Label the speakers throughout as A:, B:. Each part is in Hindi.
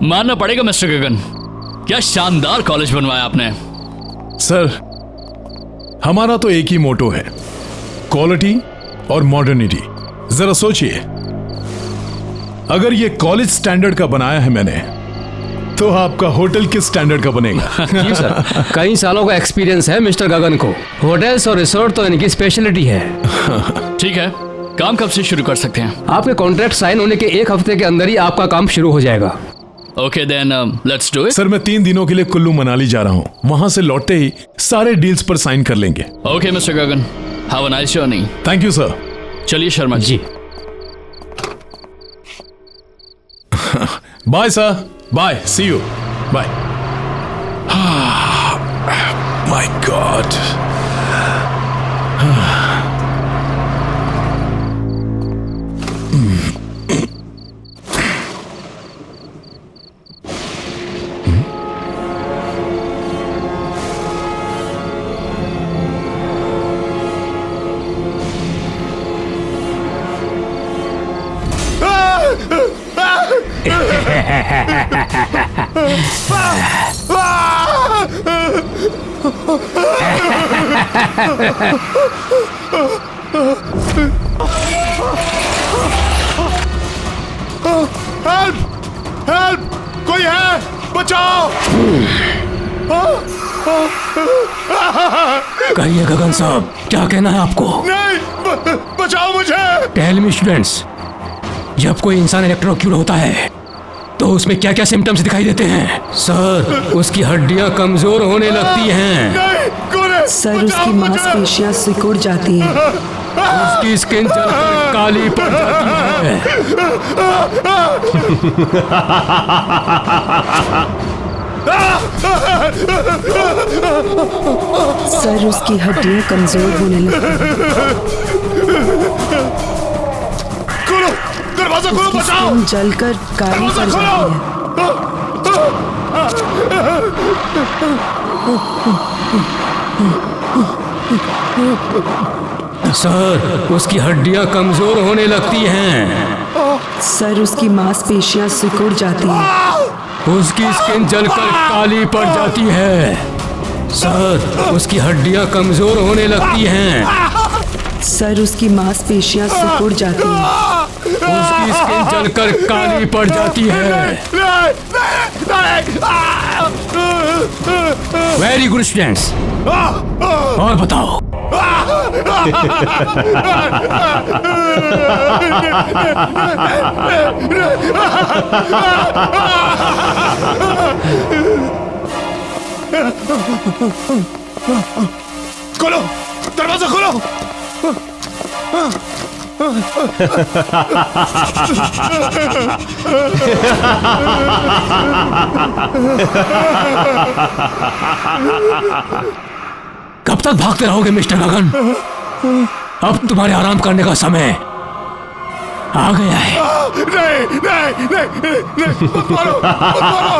A: मानना पड़ेगा मिस्टर गगन, क्या शानदार कॉलेज बनवाया आपने।
B: सर, हमारा तो एक ही मोटो है, क्वालिटी और मॉडर्निटी। जरा सोचिए, अगर ये कॉलेज स्टैंडर्ड का बनाया है मैंने, तो आपका होटल किस स्टैंडर्ड का बनेगा?
C: जी सर, कई सालों का एक्सपीरियंस है मिस्टर गगन को। होटल्स और रिसोर्ट तो इनकी स्पेशलिटी है।
A: ठीक है, काम कब से शुरू कर सकते हैं?
C: आपके कॉन्ट्रैक्ट साइन होने के 1 हफ्ते के अंदर ही आपका काम शुरू हो जाएगा।
A: Okay then let's do it.
B: Sir, मैं 3 दिनों के लिए कुल्लू मनाली जा रहा हूँ। वहां से लौटते ही सारे डील्स पर साइन कर लेंगे।
A: Okay mister Gagan, have a nice journey.
B: Thank you sir.
A: चलिए Sharma ji.
B: Bye sir, bye, see you, bye. My god. Help! Help! कोई है? बचाओ!
C: कहिए गगन साहब, क्या कहना है आपको?
B: नहीं, बचाओ मुझे!
C: टेल मी स्टूडेंट्स, जब कोई इंसान इलेक्ट्रोक्यूट होता है तो उसमें क्या क्या सिम्टम्स दिखाई देते हैं? सर, उसकी हड्डियां कमजोर होने लगती हैं।
B: नहीं, कौन है?
D: सर, उसकी मांसपेशियां सिकुड़ जाती हैं।
C: उसकी स्किन जलकर काली पड़ जाती है।
D: सर, उसकी हड्डियां कमजोर होने लगती हैं।
B: खोलो, दरवाजा खोलो,
D: उसकी
B: बचाओ!
D: स्किन जलकर काली पड़ जाती है।
C: सर, उसकी हड्डियां कमजोर होने लगती हैं।
D: सर, उसकी मांसपेशियां सिकुड़ जाती हैं।
C: उसकी स्किन जलकर काली पड़ जाती है। सर, उसकी हड्डियां कमजोर होने लगती हैं।
D: सर, उसकी मांसपेशियां सिकुड़ जाती हैं।
C: उसकी स्किन जलकर काली पड़ जाती है। वेरी गुड स्टूडेंट्स, और बताओ।
B: खोलो, दरवाजा खोलो!
C: कब तक भागते रहोगे मिस्टर गगन? अब तुम्हारे आराम करने का समय आ गया है।
B: नहीं, नहीं, नहीं, नहीं, मत मारो, मत मारो!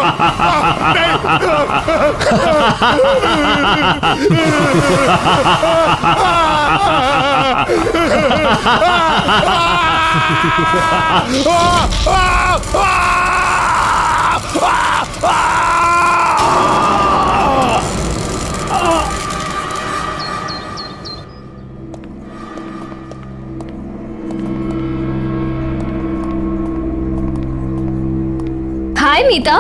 E: हाय मीता,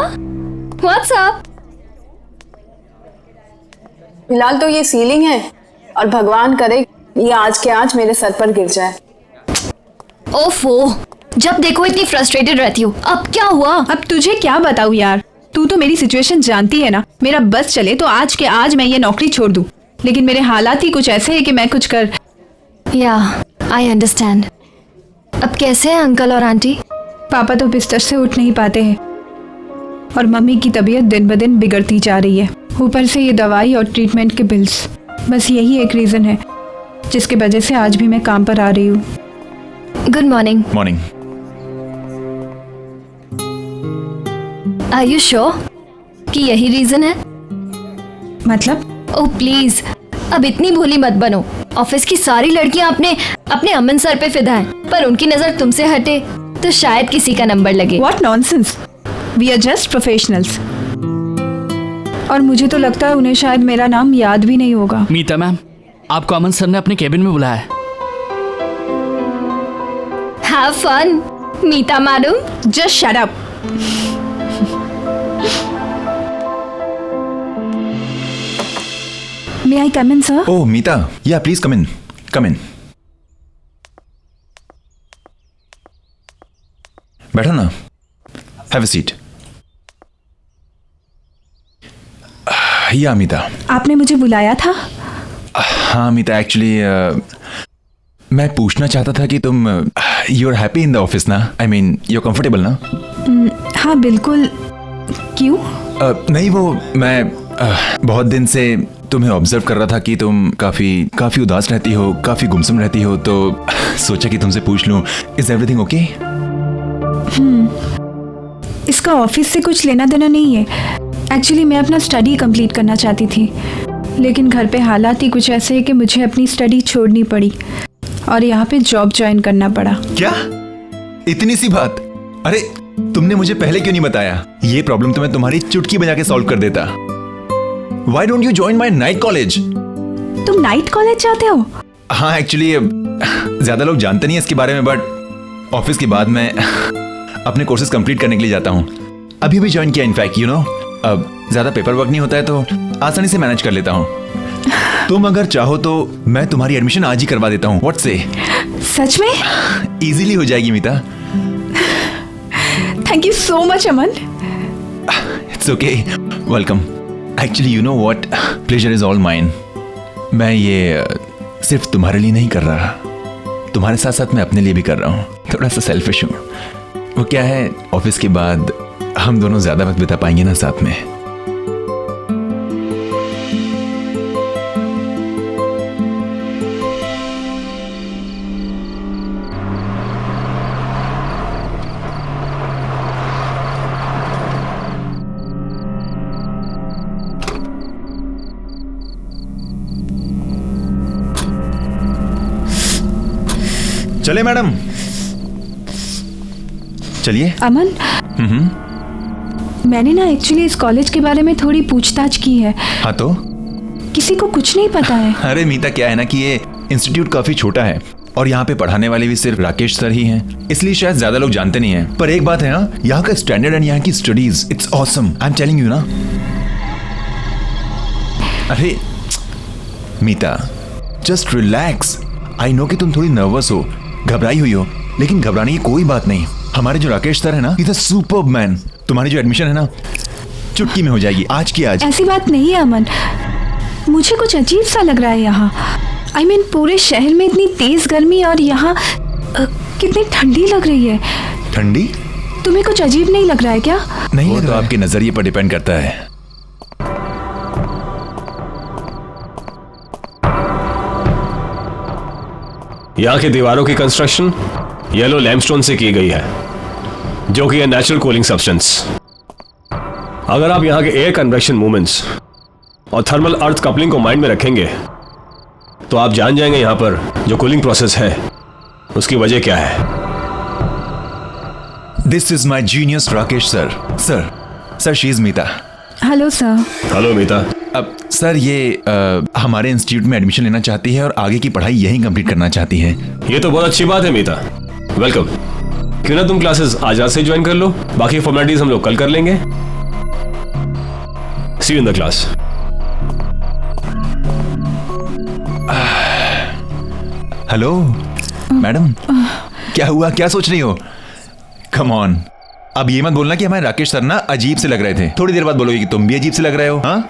E: व्हाट्स अप?
F: फिलहाल तो ये सीलिंग है और भगवान करे ये आज के आज मेरे सर पर गिर जाए।
E: ओफो, जब देखो इतनी फ्रस्ट्रेटेड रहती हो। अब क्या हुआ?
G: अब तुझे क्या बताऊं यार, तू तो मेरी सिचुएशन जानती है ना। मेरा बस चले तो आज के आज मैं ये नौकरी छोड़ दूं, लेकिन मेरे हालात ही कुछ ऐसे हैं कि मैं कुछ कर।
E: या आई अंडरस्टैंड। अब कैसे हैं अंकल और आंटी?
G: पापा तो बिस्तर से उठ नहीं पाते हैं और मम्मी की तबीयत दिन ब दिन बिगड़ती जा रही है। ऊपर से ये दवाई और ट्रीटमेंट के बिल्स, बस यही एक रीज़न है जिसकी वजह से आज भी मैं काम पर आ रही हूँ।
E: Good morning.
H: Morning.
E: Are you sure कि यही रीजन है?
G: मतलब?
E: ओह प्लीज, अब इतनी भोली मत बनो। ऑफिस की सारी लड़कियां अपने अमन सर पे फिदा हैं, पर उनकी नजर तुमसे हटे तो शायद किसी का नंबर लगे।
G: What nonsense! We are just professionals. और मुझे तो लगता है उन्हें शायद मेरा नाम याद भी नहीं होगा।
A: मीता मैम, आपको अमन सर ने अपने केबिन में बुलाया है।
E: Have fun, Meeta madam.
G: Just shut up. May I come in, sir?
H: Oh, Meeta. Yeah, please come in. Come in. बैठो ना. Have a seat. Yeah, Meeta.
G: आपने मुझे बुलाया था?
H: हाँ मीता, एक्चुअली मैं पूछना चाहता था कि तुम you are happy in the office ना? I mean you are comfortable ना?
G: हाँ बिल्कुल। क्यों?
H: नहीं, वो मैं बहुत दिन से तुम्हें ऑब्जर्व कर रहा था कि तुम काफी उदास रहती हो, काफी गुमसुम रहती हो, तो सोचा कि तुमसे पूछ लूं, इज एवरीथिंग ओके?
G: इसका ऑफिस से कुछ लेना देना नहीं है। एक्चुअली मैं अपना स्टडी कंप्लीट करना चाहती थी, लेकिन घर पे हालात ही कुछ ऐसे हैं कि मुझे अपनी स्टडी छोड़नी पड़ी और यहाँ पे जॉब ज्वाइन करना पड़ा।
H: क्या? इतनी सी बात? अरे तुमने मुझे पहले क्यों नहीं बताया? ये प्रॉब्लम तो मैं तुम्हारी चुटकी बजा के सॉल्व कर देता। Why don't you join my night college?
G: तुम नाइट कॉलेज जाते हो?
H: हाँ, एक्चुअली ज्यादा लोग जानते नहीं है इसके बारे में, बट ऑफिस के बाद मैं अपने कोर्सेज कंप्लीट करने के लिए जाता हूँ। अभी भी ज्वाइन किया इनफैक्ट, यू नो। अब ज्यादा पेपर वर्क नहीं होता है तो आसानी से मैनेज कर लेता हूँ। तुम अगर चाहो तो मैं तुम्हारी एडमिशन आज ही करवा देता हूँ। व्हाट से?
G: सच में?
H: इजीली हो जाएगी Meeta.
G: Thank you so much Aman.
H: It's okay, welcome. Actually you know what, pleasure is all mine. मैं ये सिर्फ तुम्हारे लिए नहीं कर रहा, तुम्हारे साथ साथ मैं अपने लिए भी कर रहा हूँ। थोड़ा सा सेल्फिश हूँ। वो क्या है, ऑफिस के बाद हम दोनों ज्यादा वक्त बिता पाएंगे ना साथ में। चले मैडम, चलिए।
G: अमन, मैंने ना एक्चुअली इस कॉलेज के बारे में थोड़ी पूछताछ की है।
H: हाँ तो?
G: किसी को कुछ नहीं पता है।
H: अरे मीता, क्या है ना कि ये इंस्टीट्यूट काफी छोटा है और यहाँ पे पढ़ाने वाले भी सिर्फ राकेश सर ही हैं, इसलिए शायद ज्यादा लोग जानते नहीं हैं। पर एक बात है ना, यहाँ का स्टैंडर्ड एंड यहाँ की studies, it's awesome. I am telling you ना। अरे मीता, जस्ट रिलैक्स। आई नो कि तुम थोड़ी नर्वस हो, घबराई हुई हो, लेकिन घबराने की कोई बात नहीं। हमारे जो राकेश सर है ना, इज अ सुपर्ब मैन। तुम्हारी जो एडमिशन है ना, चुटकी में हो जाएगी, आज की आज।
G: ऐसी बात नहीं है अमन, मुझे कुछ अजीब सा लग रहा है यहाँ। आई मीन पूरे शहर में इतनी तेज गर्मी और यहाँ कितनी ठंडी लग रही है।
H: ठंडी?
G: तुम्हें कुछ अजीब नहीं लग रहा है क्या?
H: नहीं, वो तो आपके नजरिए पर डिपेंड करता है।
C: यहाँ की दीवारों की कंस्ट्रक्शन येलो लैमस्टोन से की गई है, जो कि है नेचुरल कूलिंग सब्सटेंस। अगर आप यहाँ के एयर कन्वेक्शन मूवमेंट्स और थर्मल अर्थ कपलिंग को माइंड में रखेंगे तो आप जान जाएंगे यहाँ पर जो कूलिंग प्रोसेस है उसकी वजह क्या है।
H: This is my genius Rakesh sir. Sir she is Meeta.
G: Hello sir.
C: Hello Meeta.
H: अब सर ये हमारे इंस्टीट्यूट में एडमिशन लेना चाहती है और आगे की पढ़ाई यहीं कंप्लीट करना चाहती है।
C: ये तो बहुत अच्छी बात है मीता, वेलकम। क्यों ना तुम क्लासेस आज रात से ज्वाइन कर लो, बाकी फॉर्मेलिटीज हम लोग कल कर लेंगे। See you in the class.
H: Hello madam, क्या हुआ, क्या सोच रही हो? कम ऑन, अब ये मत बोलना कि हमारे राकेश सर ना अजीब से लग रहे थे। थोड़ी देर बाद बोलोगे कि तुम भी अजीब से लग रहे हो। हाँ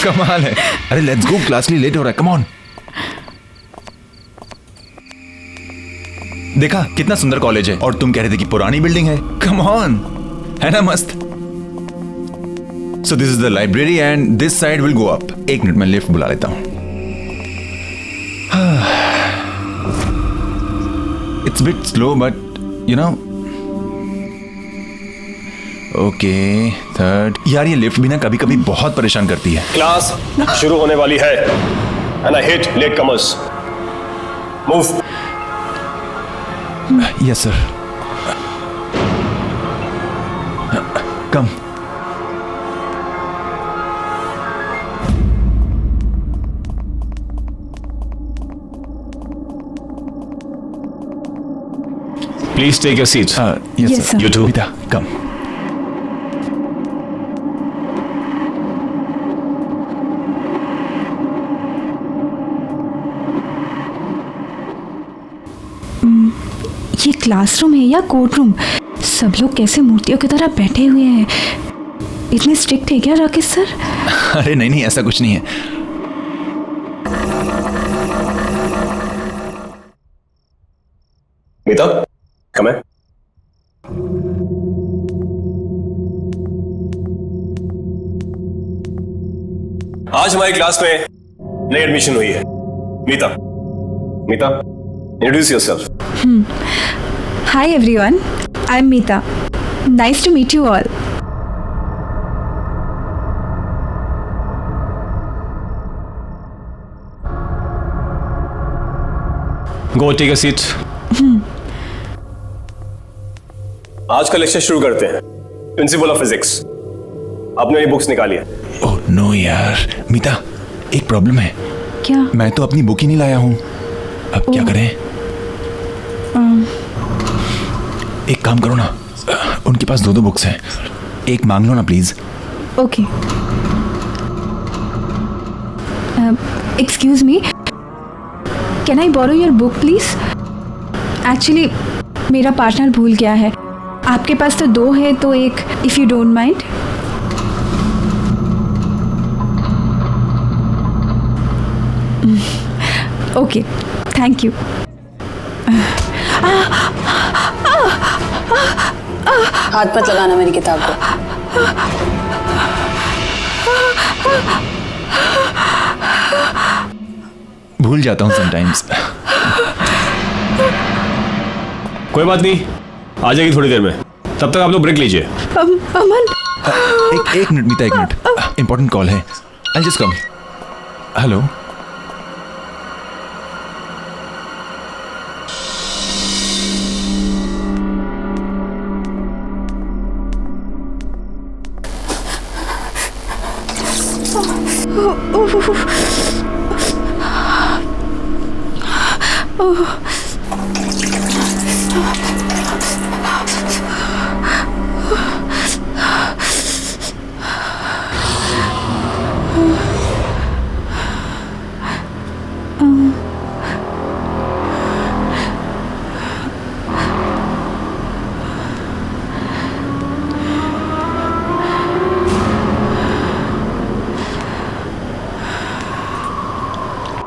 H: कमाल है। अरे लेट्स गो, क्लास लिए लेट हो रहा है। Come on. देखा कितना सुंदर कॉलेज है और तुम कह रहे थे कि पुरानी बिल्डिंग है। कम ऑन, है ना मस्त। So this is the library and this side will go up. एक मिनट में लिफ्ट बुला लेता हूं। It's bit slow but you know. Okay, third. यार ये लिफ्ट भी ना कभी कभी बहुत परेशान करती है।
C: क्लास शुरू होने वाली है and I hate late comers. Move.
H: Yes sir. Come.
C: Please take your seat.
H: Yes
D: Yes,
H: sir.
D: sir.
C: You too.
H: Meeta come.
G: ये क्लासरूम है या कोर्ट रूम? सब लोग कैसे मूर्तियों की तरह बैठे हुए हैं। इतने स्ट्रिक्ट है क्या राकेश सर?
H: अरे नहीं नहीं, ऐसा कुछ नहीं है।
C: मीता, come in. आज हमारी क्लास में नई एडमिशन हुई है Meeta. Meeta, introduce yourself.
G: Hi everyone, I am Meeta. Nice to meet you all.
C: Go take a seat. आज का लेक्चर शुरू करते हैं। प्रिंसिपल ऑफ फिजिक्स, आपने मेरी बुक्स निकाली है।
H: ओह नो यार, मीता एक प्रॉब्लम है।
G: क्या?
H: मैं तो अपनी बुक ही नहीं लाया हूं। अब क्या करें? एक काम करो ना, उनके पास दो बुक्स हैं, एक मांग लो ना please.
G: Okay. Excuse me, can I borrow your book please? Actually मेरा पार्टनर भूल गया है। आपके पास तो दो है, तो एक, if you don't mind. Okay, thank you.
F: हाथ मत लगाना मेरी किताब को।
H: भूल जाता हूँ समटाइम्स।
C: कोई बात नहीं, आ जाएगी थोड़ी देर में। तब तक आप लोग ब्रेक लीजिए।
G: अमन,
H: एक मिनट मीता, एक मिनट, इंपॉर्टेंट कॉल है। I just come. हेलो।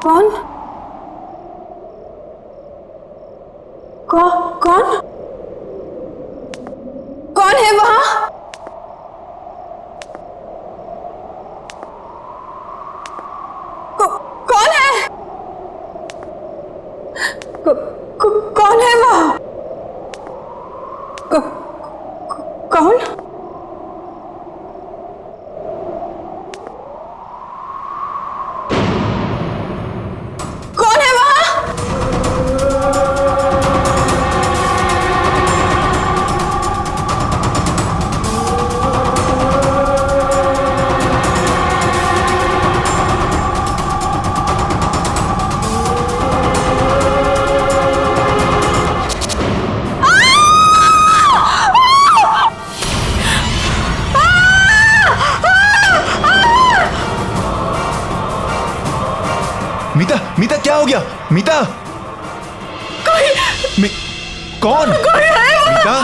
F: कौन? कौन? कौन है वहां? कौन है? कौन है वहां? कौन? कौन है वहां?
H: मीता, मीता क्या हो गया? मीता, कौन? मीता,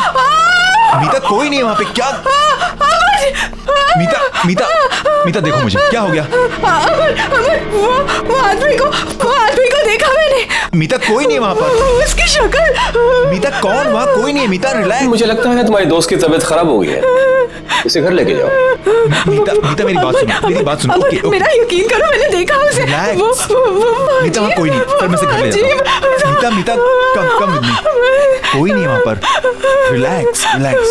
H: मीता कोई नहीं है वहां पे। क्या? मीता, मीता, मीता देखो मुझे, क्या हो गया?
G: वो आदमी को देखा मैंने।
H: मीता कोई नहीं है वहां पर।
G: उसकी शक्ल।
H: मीता कौन? वहां कोई नहीं है। मीता रिलैक्स।
C: मुझे लगता है तुम्हारी दोस्त की तबीयत खराब हो गई है, इसे घर लेके जाओ।
H: मीता, मीता मेरी बात सुनो, मेरी बात सुनो। Okay, okay.
G: मेरा यकीन करो, मैंने देखा उसे।
H: रिलैक्स। मीता वहां कोई नहीं, पर मैं से घर ले जाता हूं। मीता, मीता कम विद मी। कोई नहीं है वहां पर। Relax, relax.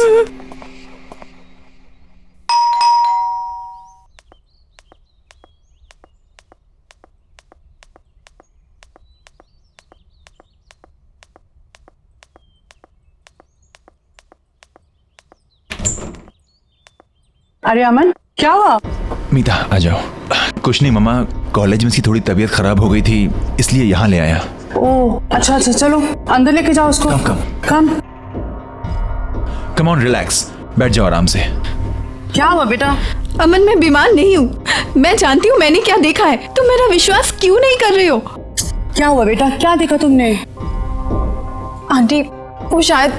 F: अरे अमन, क्या हुआ?
H: मीता आ जाओ। कुछ नहीं मम्मा, कॉलेज में इसकी थोड़ी तबीयत खराब हो गई थी, इसलिए यहाँ ले आया।
F: ओह अच्छा अच्छा, चलो अंदर लेके जाओ उसको। कम
H: कम ऑन, रिलैक्स, बैठ जाओ आराम से।
F: क्या हुआ बेटा?
G: अमन, मैं बीमार नहीं हूँ। मैं जानती हूँ मैंने क्या देखा है। तुम मेरा विश्वास क्यों नहीं कर रहे हो?
F: क्या हुआ बेटा, क्या देखा तुमने?
E: आंटी, वो शायद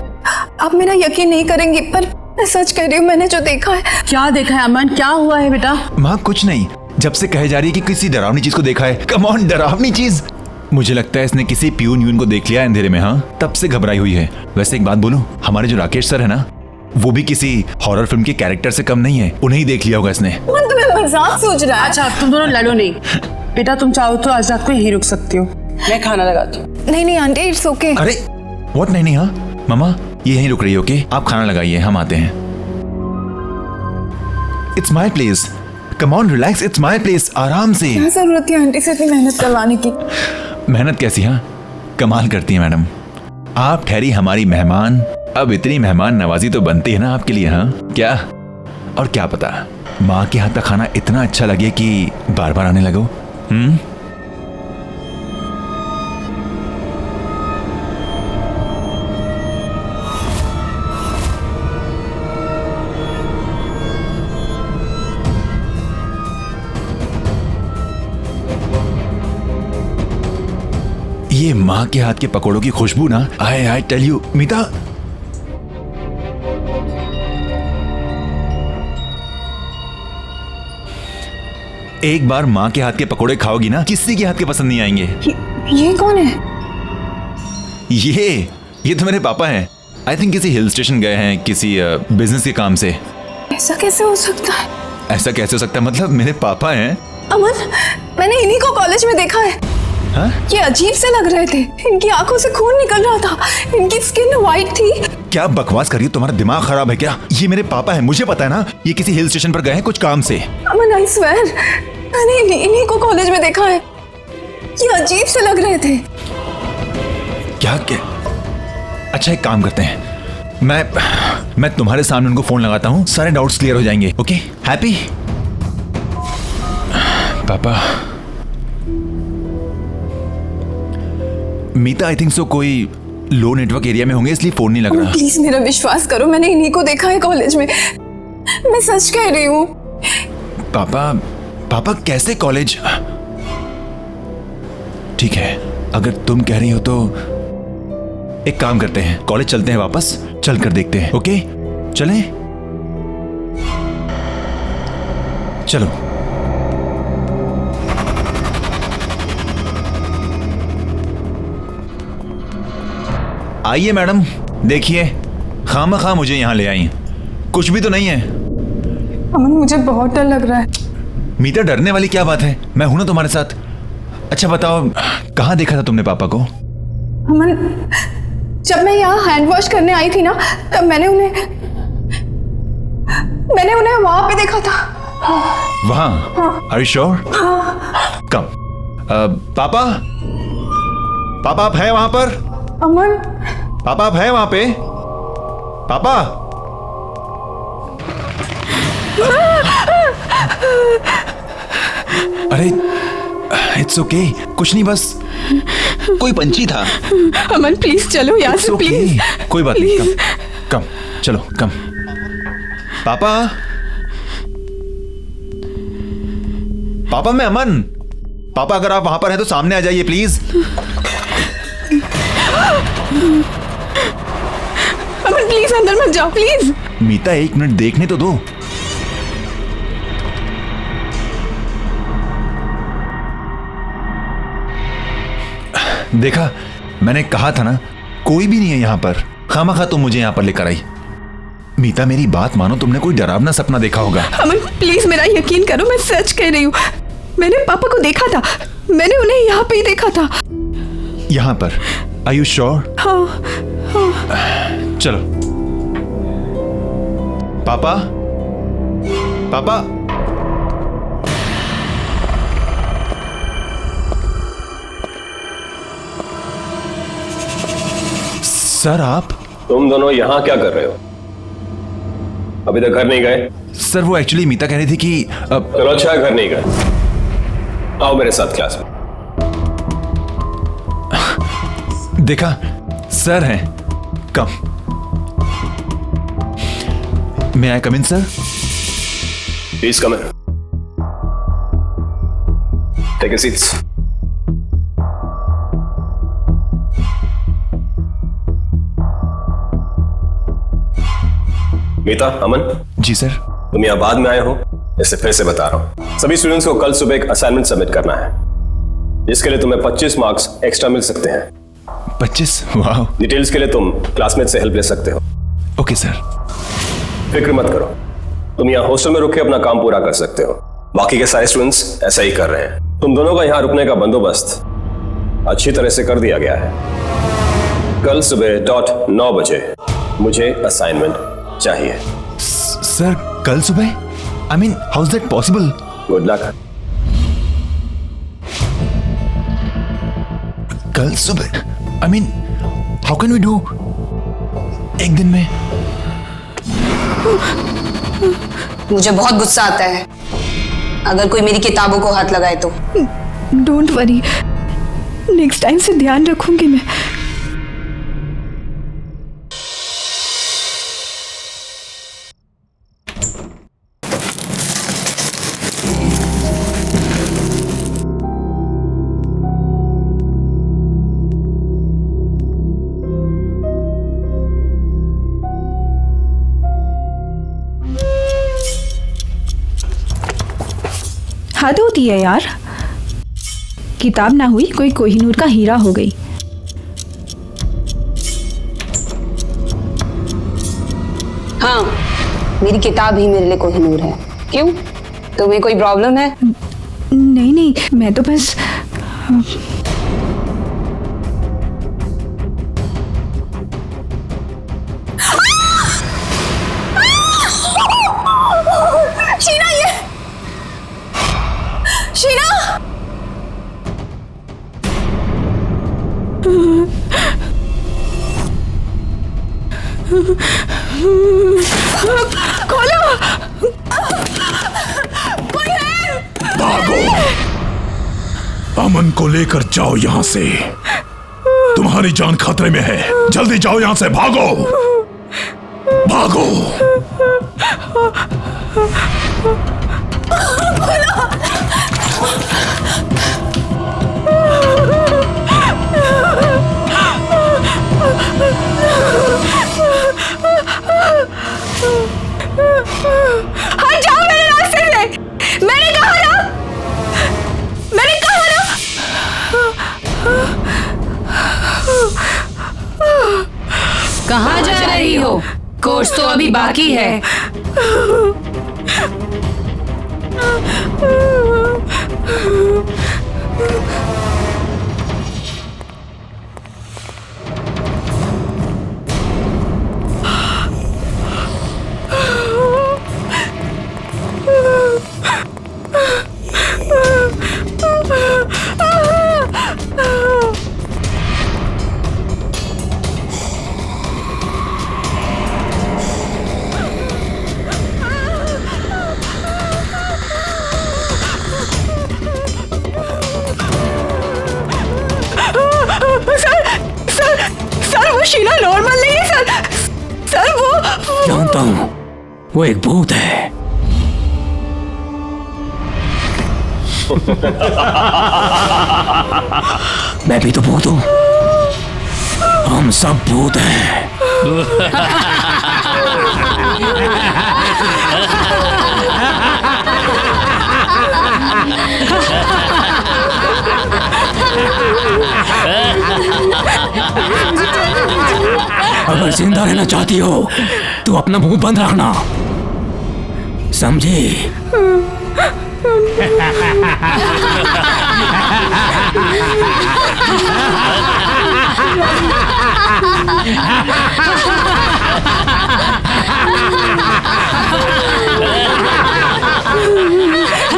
E: आप मेरा यकीन नहीं करेंगी, पर मैं सच कह रही हूँ, मैंने जो देखा है।
F: क्या देखा है अमन, क्या हुआ है बेटा?
H: माँ कुछ नहीं, जब से कहे जा रही है कि किसी डरावनी चीज को देखा है। कम ऑन, डरावनी चीज? मुझे लगता है इसने किसी प्यून को देख लिया है अंधेरे में। हाँ, तब से घबराई हुई है। वैसे एक बात बोलूं, हमारे जो राकेश सर है ना, वो भी किसी हॉरर फिल्म के कैरेक्टर से कम नहीं है। उन्हें ही देख लिया होगा इसने।
F: अमन तुम्हें मजाक सोच रहा है? अच्छा तुम दोनों लड़ो नहीं। बेटा तुम चाहो तो आज रात को यहीं रुक सकती हो, मैं खाना लगाती हूँ।
E: नहीं नहीं आंटी, इट्स ओके।
H: अरे व्हाट? नहीं नहीं, हाँ मामा ये यहीं रुक रही है। ओके, आप खाना लगाइए, हम आते हैं। It's my place, come on relax, it's my place, आराम से।
E: क्या जरूरत है आंटी से इतनी मेहनत करवाने की?
H: मेहनत कैसी? हाँ, कमाल करती है मैडम। आप ठहरी हमारी मेहमान, अब इतनी मेहमान नवाजी तो बनती है ना आपके लिए। हाँ क्या? और क्या पता माँ के हाथ का खाना इतना अच्छा लगे कि बार बार आने लगो। ये माँ के हाथ के पकौड़ों की खुशबू ना, आई टेल यू मीता। एक बार माँ के हाथ के पकौड़े खाओगी ना, किसी के हाथ के पसंद नहीं आएंगे।
E: ये कौन है?
H: ये तो मेरे पापा हैं। आई थिंक किसी हिल स्टेशन गए हैं किसी बिजनेस के काम से।
E: ऐसा कैसे हो सकता है?
H: ऐसा कैसे हो सकता है? मतलब मेरे पापा हैं।
E: अमन, मैंने इन्हीं को कॉलेज में देखा है।
H: हाँ?
E: ये अजीब से लग रहे थे। इनकी आंखों से खून निकल रहा था, इनकी स्किन वाइट थी।
H: क्या बकवास कर रही हो? तुम्हारा दिमाग खराब है क्या? ये मेरे पापा हैं, मुझे पता है ना। ये किसी हिल स्टेशन पर गए हैं कुछ काम से।
E: अमन आई स्वेयर, मैंने इन्हीं को कॉलेज में देखा है। ये अजीब से लग रहे थे।
H: क्या? अच्छा एक काम करते हैं, मैं तुम्हारे सामने उनको फोन लगाता हूँ, सारे डाउट्स क्लियर हो जाएंगे। Okay, happy? पापा, मीता आई थिंक सो कोई लो नेटवर्क एरिया में होंगे इसलिए फोन नहीं लग रहा।
E: प्लीज मेरा विश्वास करो, मैंने इन्हीं को देखा है कॉलेज में। मैं सच कह रही हूँ।
H: पापा कैसे कॉलेज? ठीक है, अगर तुम कह रही हो तो एक काम करते हैं, कॉलेज चलते हैं वापस, चल कर देखते हैं। ओके चलें? चलो। आइए मैडम, देखिए खामखा मुझे यहाँ ले आई, कुछ भी तो नहीं है।
E: अमन मुझे बहुत डर लग रहा है।
H: मीता डरने वाली क्या बात है, मैं हूं ना तुम्हारे साथ। अच्छा बताओ, कहाँ देखा था तुमने पापा को?
E: अमन, जब मैं यहाँ हैंड वॉश करने आई थी ना, तब मैंने उन्हें वहां पे देखा था।
H: वहां? Are you sure? कम। पापा आप हैं वहां पर?
E: अमन,
H: पापा आप हैं वहां पे? पापा? अरे इट्स ओके, कुछ नहीं, बस कोई पंछी था।
G: अमन प्लीज चलो यहाँ से, प्लीज।
H: कोई बात नहीं, कम चलो, कम। पापा मैं अमन। पापा अगर आप वहां पर हैं तो सामने आ जाइए प्लीज।
G: अमन प्लीज अंदर मत जाओ, प्लीज।
H: मीता एक मिनट देखने तो दो। देखा, मैंने कहा था ना, कोई भी नहीं है यहाँ पर। खामखा तुम मुझे यहाँ पर लेकर आई। मीता मेरी बात मानो, तुमने कोई डरावना सपना देखा होगा।
G: अमन प्लीज मेरा यकीन करो, मैं सच कह रही हूँ। मैंने पापा को देखा था, मैंने उन्हें यहाँ पे ही देखा था।
H: यहाँ पर? Are you sure?
G: हाँ।
H: चलो। पापा? सर आप?
C: तुम दोनों यहाँ क्या कर रहे हो? अभी तक घर नहीं गए?
H: सर वो एक्चुअली मीता कह रही थी कि
C: चलो अच्छा है, घर नहीं गए। आओ मेरे साथ क्लास में।
H: देखा सर हैं, come. May I come in sir?
C: Please come in. Take your seats. Meeta, Aman,
H: जी सर।
C: तुम यहाँ बाद में आए हो, इससे फिर से बता रहा हूं। सभी स्टूडेंट्स को कल सुबह एक असाइनमेंट सबमिट करना है, जिसके लिए तुम्हें 25 मार्क्स एक्स्ट्रा मिल सकते हैं।
H: 25? वाह।
C: डिटेल्स के लिए तुम क्लासमेट से हेल्प ले सकते हो।
H: Okay sir.
C: फिक्र मत करो, तुम यहाँ हॉस्टल में रुक के अपना काम पूरा कर सकते हो। बाकी के सारे स्टूडेंट्स ऐसा ही कर रहे हैं। तुम दोनों का यहाँ रुकने का बंदोबस्त अच्छी तरह से कर दिया गया है। कल सुबह .9 बजे मुझे असाइनमेंट चाहिए।
H: सर कल सुबह? I mean how is that possible?
C: Good luck.
H: कल सुबह? I mean how can we do एक दिन में?
I: मुझे बहुत गुस्सा आता है अगर कोई मेरी किताबों को हाथ लगाए तो।
G: डोंट वरी, नेक्स्ट टाइम से ध्यान रखूंगी मैं। हद होती है यार, किताब ना हुई कोई कोहिनूर का हीरा हो गई।
I: हाँ, मेरी किताब ही मेरे लिए कोहिनूर है। क्यों, तुम्हें कोई प्रॉब्लम है?
G: नहीं नहीं, मैं तो बस
E: शीना, ये शीना!
G: खोलो!
B: भागो! अमन को लेकर जाओ यहां से, तुम्हारी जान खतरे में है। जल्दी जाओ यहां से, भागो भागो।
G: हट जाओ मेरे रास्ते से! मैंने कहा ना, मैंने कहा ना।
F: कहाँ जा रही हो? कोर्स तो अभी बाकी है।
G: सर वो शीला नॉर्मल नहीं है सर। सर वो
A: जानता हूं, वो एक भूत है। मैं भी तो भूत हूं, हम सब भूत हैं। अगर जिंदा रहना चाहती हो तो अपना मुंह बंद रखना, समझी?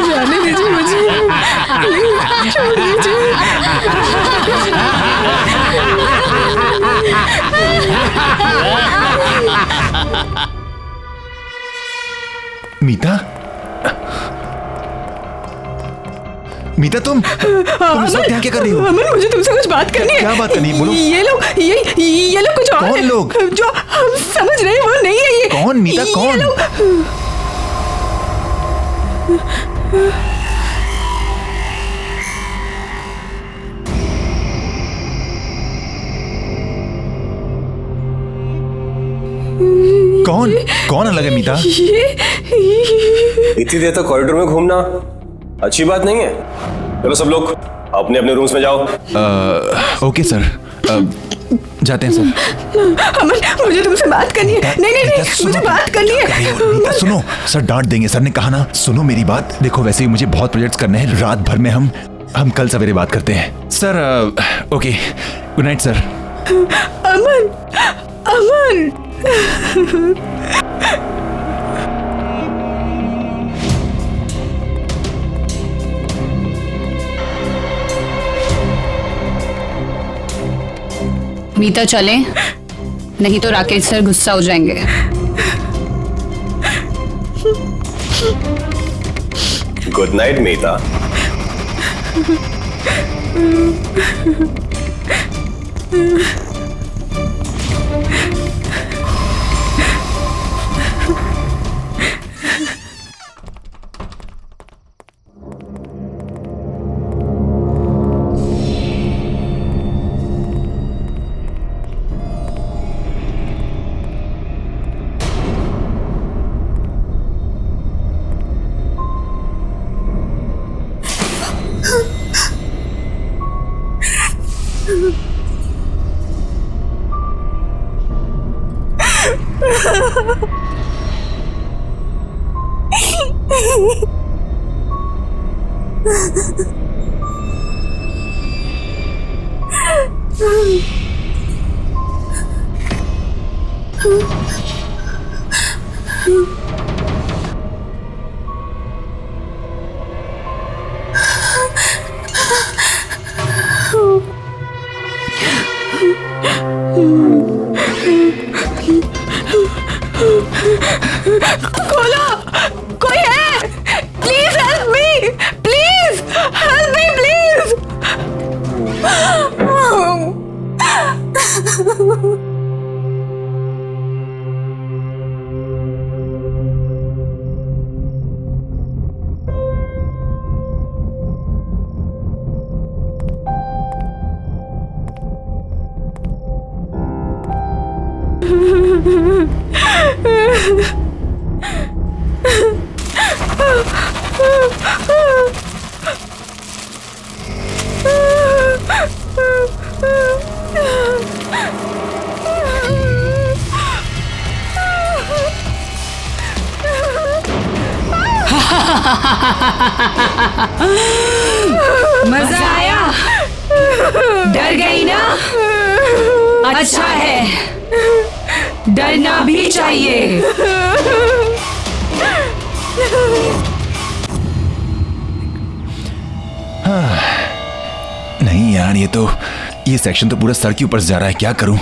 G: जाने दीजिए मुझे, प्लीज छोड़ दीजिए।
H: मीता तुम इस वक्त यहाँ क्या कर रही हो?
G: अमन, मुझे तुमसे कुछ बात करनी है।
H: क्या बात करनी है? बोलो।
G: ये लोग कुछ और
H: कौन
G: है।
H: लोग?
G: जो हम समझ रहे हैं वो नहीं है ये।
H: कौन मीता,
G: ये
H: कौन?
G: लोग-
H: कौन कौन अलग है मीता?
C: इतनी देर तक कॉरिडोर में घूमना अच्छी बात नहीं है। चलो सब लोग अपने अपने रूम्स में जाओ।
H: ओके सर, जाते हैं सर।
G: अमन, मुझे तुमसे बात करनी है। नहीं, मुझे बात करनी है।
H: मीता सुनो, सर डांट देंगे। सर ने कहा ना, सुनो मेरी बात। देखो वैसे ही मुझे बहुत प्रोजेक्ट्स करने हैं, रात भर में हम कल सवेरे बात करते हैं sir. Okay, good night sir.
G: Aman, Aman.
I: Meeta चले, नहीं तो राकेश सर गुस्सा हो जाएंगे।
C: Good night Meeta.
G: खोलो, कोई है? Please help me, please help me, please.
I: मजा आया? डर गई ना? अच्छा है, डरना भी चाहिए।
H: नहीं यार, ये सेक्शन तो पूरा सर के ऊपर से जा रहा है। क्या करूं?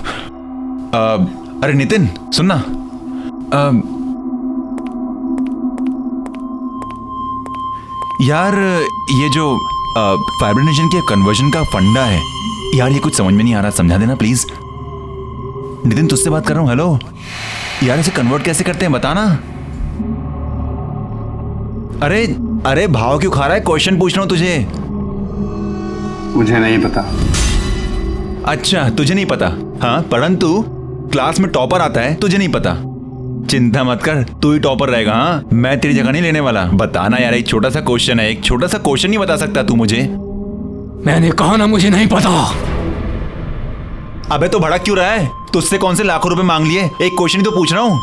H: अरे नितिन सुनना, यार ये जो फाइब्रिनेशन के कन्वर्जन का फंडा है यार, ये कुछ समझ में नहीं आ रहा, समझा देना प्लीज। नितिन तुझसे बात कर रहा हूँ। हेलो यार, इसे कन्वर्ट कैसे करते हैं बताना। अरे अरे भाव क्यों खा रहा है? क्वेश्चन पूछ रहा हूँ तुझे।
J: मुझे नहीं पता।
H: अच्छा तुझे नहीं पता? हाँ, परंतु क्लास में टॉपर आता है, तुझे नहीं पता। चिंता मत कर, तू ही टॉपर रहेगा। हाँ, मैं तेरी जगह नहीं लेने वाला। बताना यार, एक छोटा सा क्वेश्चन है, एक छोटा सा क्वेश्चन नहीं बता सकता तू मुझे?
A: मैंने कहा ना मुझे नहीं पता।
H: अबे तो भड़क क्यों रहा है? तुझसे कौन से लाखों रुपए मांग लिए? एक क्वेश्चन ही तो पूछ रहा हूँ।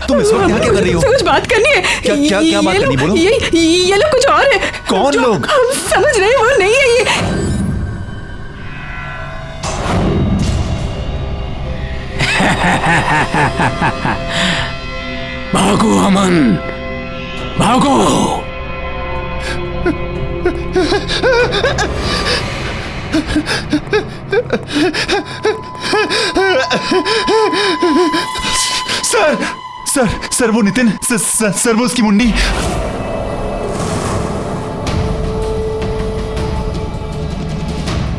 H: तुम इस वक्त यहाँ क्या कर रही हो?
D: मुझसे कुछ बात करनी है।
H: क्या बात करनी, बोलो।
D: ये लोग कुछ और है।
H: कौन लोग?
D: हम समझ रहे हैं वो नहीं है ये।
A: भागो अमन, भागो।
H: सर सर सर वो नितिन, सर वो उसकी मुंडी।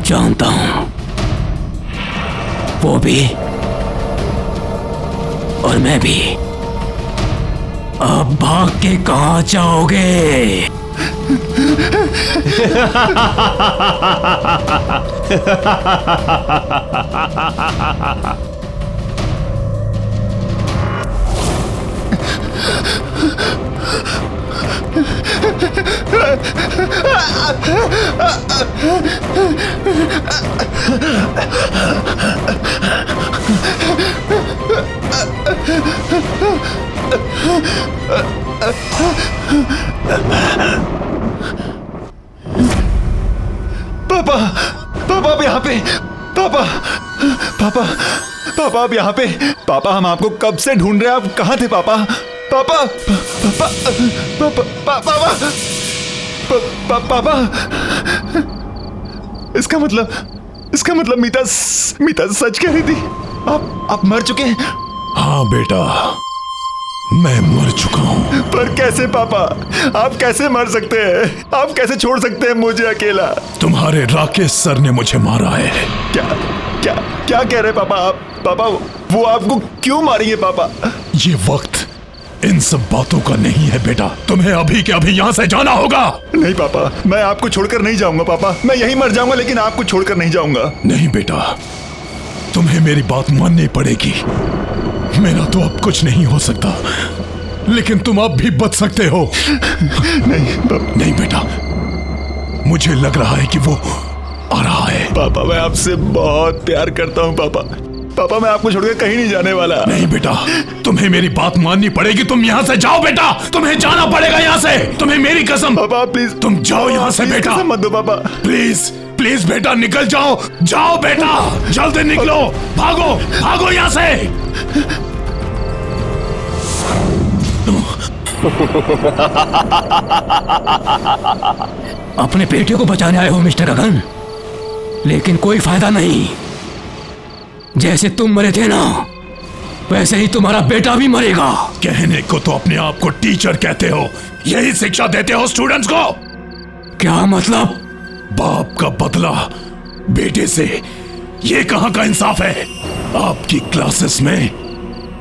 A: जानता हूं, वो भी और मैं भी। अब भाग के कहां जाओगे?
H: पापा, पापा आप यहाँ पे। पापा, पापा, पापा आप यहाँ पे। पापा हम आपको कब से ढूंढ रहे हैं, आप कहाँ थे पापा? पापा, पापा, पापा, पापा, पापा। इसका मतलब मीता सच कह रही थी। आप मर चुके हैं?
B: हाँ बेटा, मैं मर चुका हूं।
H: पर कैसे पापा? आप कैसे मर सकते हैं? आप कैसे छोड़ सकते हैं मुझे अकेला?
B: तुम्हारे राकेश सर ने मुझे मारा है।
H: क्या क्या क्या कह रहे हैं पापा आप? पापा वो आपको क्यों मारेंगे पापा?
B: ये वक्त इन सब बातों का नहीं है बेटा। तुम्हें अभी के अभी यहाँ से जाना होगा।
H: नहीं पापा, मैं आपको छोड़कर नहीं जाऊंगा पापा। मैं यहीं मर जाऊंगा लेकिन आपको छोड़कर नहीं जाऊंगा।
B: नहीं बेटा, तुम्हें मेरी बात माननी पड़ेगी। मेरा तो अब कुछ नहीं हो सकता, लेकिन तुम अब भी बच सकते हो। नहीं बेटा, मुझे लग रहा है कि वो आ रहा है।
H: पापा मैं आपसे बहुत प्यार करता हूँ पापा। पापा मैं आपको छोड़कर कहीं नहीं जाने वाला।
B: नहीं बेटा, तुम्हें मेरी बात माननी पड़ेगी। तुम यहाँ से जाओ बेटा, तुम्हें जाना पड़ेगा यहाँ से। तुम्हें मेरी कसम।
H: पापा प्लीज
B: तुम जाओ यहाँ से बेटा।
H: मत दो पापा।
B: प्लीज प्लीज बेटा निकल जाओ। जाओ बेटा, जल्दी निकलो। भागो भागो यहाँ से।
A: अपने बेटे को बचाने आए हो मिस्टर गगन, लेकिन कोई फायदा नहीं। जैसे तुम मरे थे ना, वैसे ही तुम्हारा बेटा भी मरेगा।
B: कहने को तो अपने आप को टीचर कहते हो, यही शिक्षा देते हो स्टूडेंट्स को?
A: क्या मतलब?
B: बाप का बदला बेटे से, ये कहां का इंसाफ है? आपकी क्लासेस में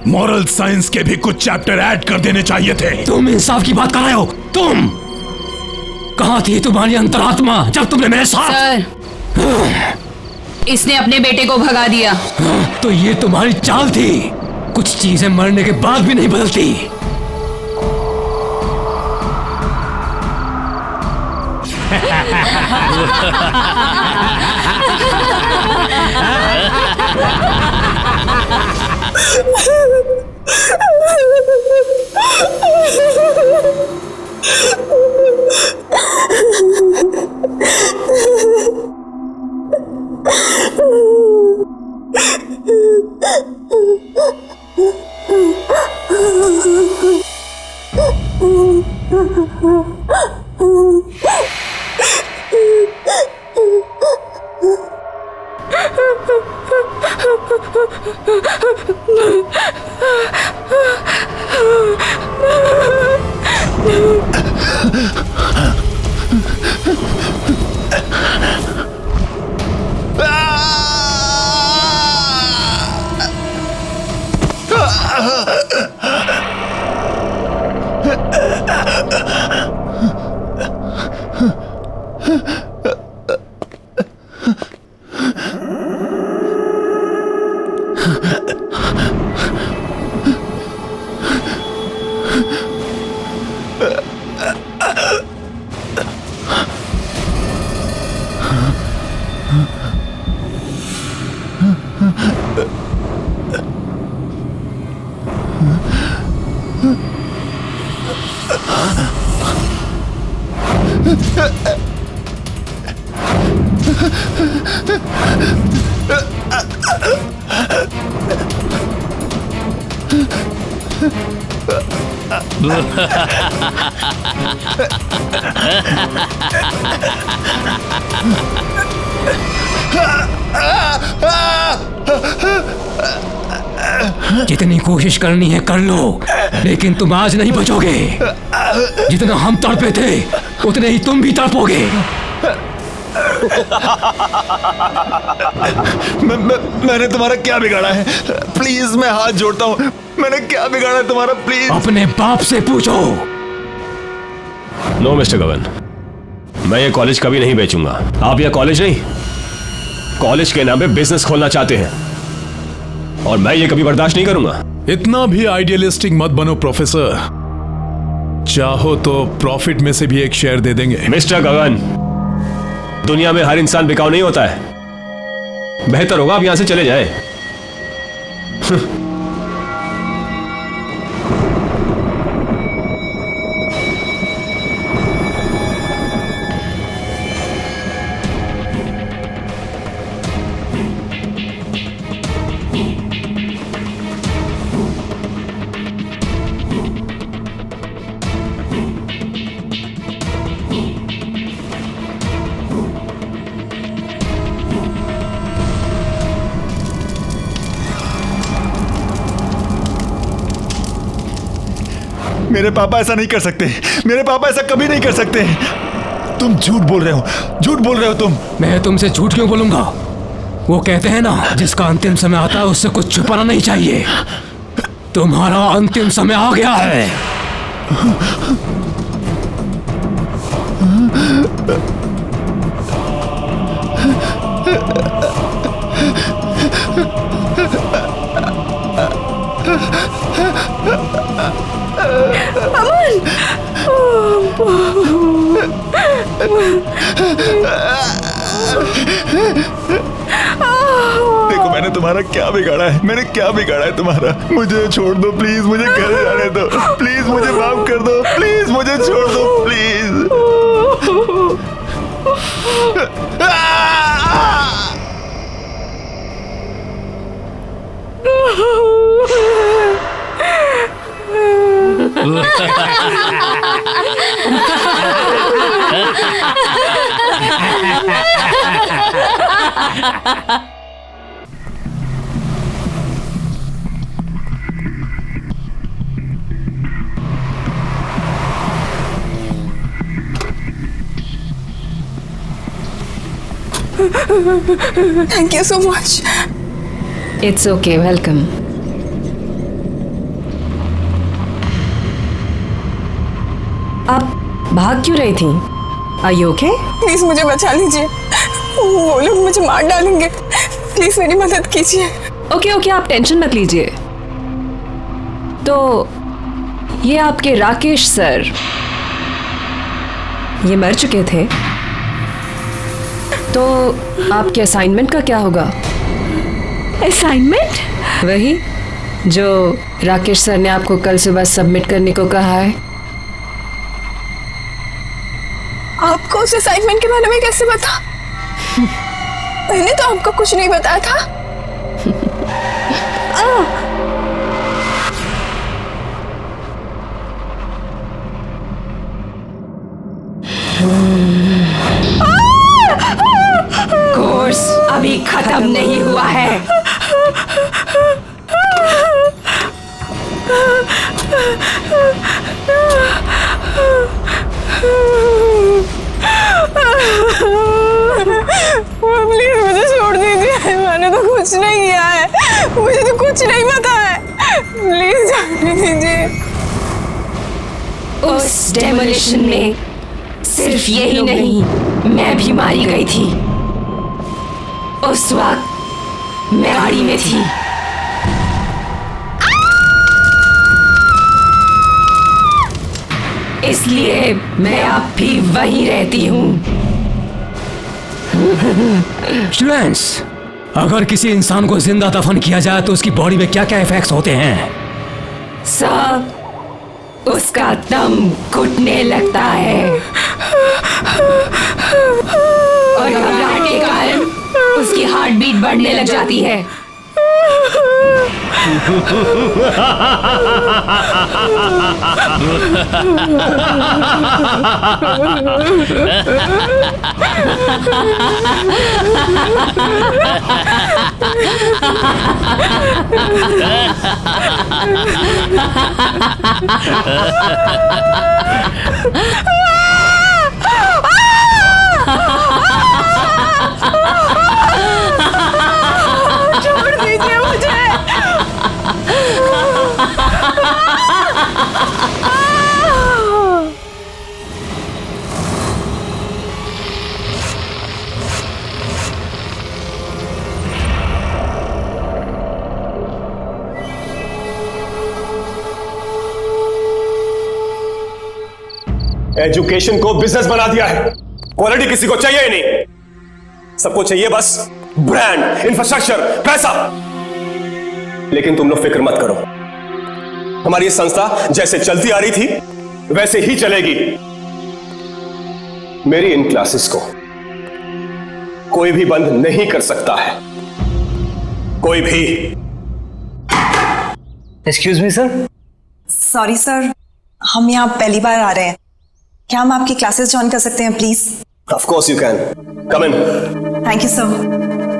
B: मॉरल साइंस के भी कुछ चैप्टर ऐड कर देने चाहिए थे।
A: तुम इंसाफ की बात कर रहे हो? तुम कहां थी तुम्हारी अंतरात्मा जब तुमने मेरे साथ?
I: सर, इसने अपने बेटे को भगा दिया।
A: तो ये तुम्हारी चाल थी। कुछ चीजें मरने के बाद भी नहीं बदलती। जितनी कोशिश करनी है कर लो, लेकिन तुम आज नहीं बचोगे। जितना हम तड़पे थे उतने ही तुम भी तड़पोगे।
H: मैंने तुम्हारा क्या बिगाड़ा है? प्लीज मैं हाथ जोड़ता हूँ, मैंने क्या बिगाड़ा है तुम्हारा? प्लीज
A: अपने बाप से पूछो।
C: नो मिस्टर गगन, मैं ये कॉलेज कभी नहीं बेचूंगा। आप यह कॉलेज नहीं, कॉलेज के नाम पे बिजनेस खोलना चाहते हैं और मैं ये कभी बर्दाश्त नहीं करूंगा।
B: इतना भी आइडियलिस्टिक मत बनो प्रोफेसर। चाहो तो प्रॉफिट में से भी एक शेयर दे देंगे।
C: मिस्टर गगन, दुनिया में हर इंसान बिकाऊ नहीं होता है। बेहतर होगा आप यहां से चले जाए।
H: मेरे पापा ऐसा नहीं कर सकते, मेरे पापा ऐसा कभी नहीं कर सकते। तुम झूठ बोल रहे हो, झूठ बोल रहे हो तुम।
A: मैं तुमसे झूठ क्यों बोलूंगा? वो कहते हैं ना, जिसका अंतिम समय आता है उससे कुछ छुपाना नहीं चाहिए। तुम्हारा अंतिम समय आ गया है।
E: अमन!
H: देखो मैंने तुम्हारा क्या बिगाड़ा है, मैंने क्या बिगाड़ा है तुम्हारा? मुझे छोड़ दो प्लीज, मुझे घर जाने दो प्लीज, मुझे माफ कर दो प्लीज, मुझे छोड़ दो please.
E: Thank you so much.
D: It's okay, welcome. आप भाग क्यों रही थी? Are you okay?
E: प्लीज मुझे बचा लीजिए, वो लोग मुझे मार डालेंगे। प्लीज मेरी मदद कीजिए।
D: ओके, आप टेंशन मत लीजिए। तो ये आपके राकेश सर, ये मर चुके थे, तो आपके असाइनमेंट का क्या होगा?
G: असाइनमेंट?
D: वही जो राकेश सर ने आपको कल सुबह सबमिट करने को कहा है।
E: आपको उस असाइनमेंट के बारे में कैसे पता? मैंने तो आपको कुछ नहीं बताया था।
D: कोर्स अभी खत्म नहीं हुआ है।
E: प्लीज मुझे छोड़ दीजिए, मैंने तो कुछ नहीं किया है, मुझे तो कुछ नहीं पता है। प्लीज जाने दीजिए।
D: उस डेमोलिशन में सिर्फ यही नहीं, मैं भी मारी गई थी। उस वक्त मैं गाड़ी में थी। इसलिए मैं अब भी वहीं रहती हूँ।
A: स्टूडेंट्स, अगर किसी इंसान को जिंदा दफन किया जाए तो उसकी बॉडी में क्या क्या इफेक्ट्स होते हैं?
D: सब उसका दम घुटने लगता है और घबराहट के कारण उसकी हार्ट बीट बढ़ने लग जाती है।
E: छोड़ दीजिए मुझे।
C: एजुकेशन को बिजनेस बना दिया है। क्वालिटी किसी को चाहिए ही नहीं, सबको चाहिए बस ब्रांड, इंफ्रास्ट्रक्चर, पैसा। लेकिन तुम लोग फिक्र मत करो, हमारी संस्था जैसे चलती आ रही थी वैसे ही चलेगी। मेरी इन क्लासेस को कोई भी बंद नहीं कर सकता है, कोई भी।
K: Excuse me sir.
L: Sorry sir, हम यहाँ पहली बार आ रहे हैं, क्या हम आपकी क्लासेस ज्वाइन कर सकते हैं please?
C: Of course you can, come in.
L: Thank you sir.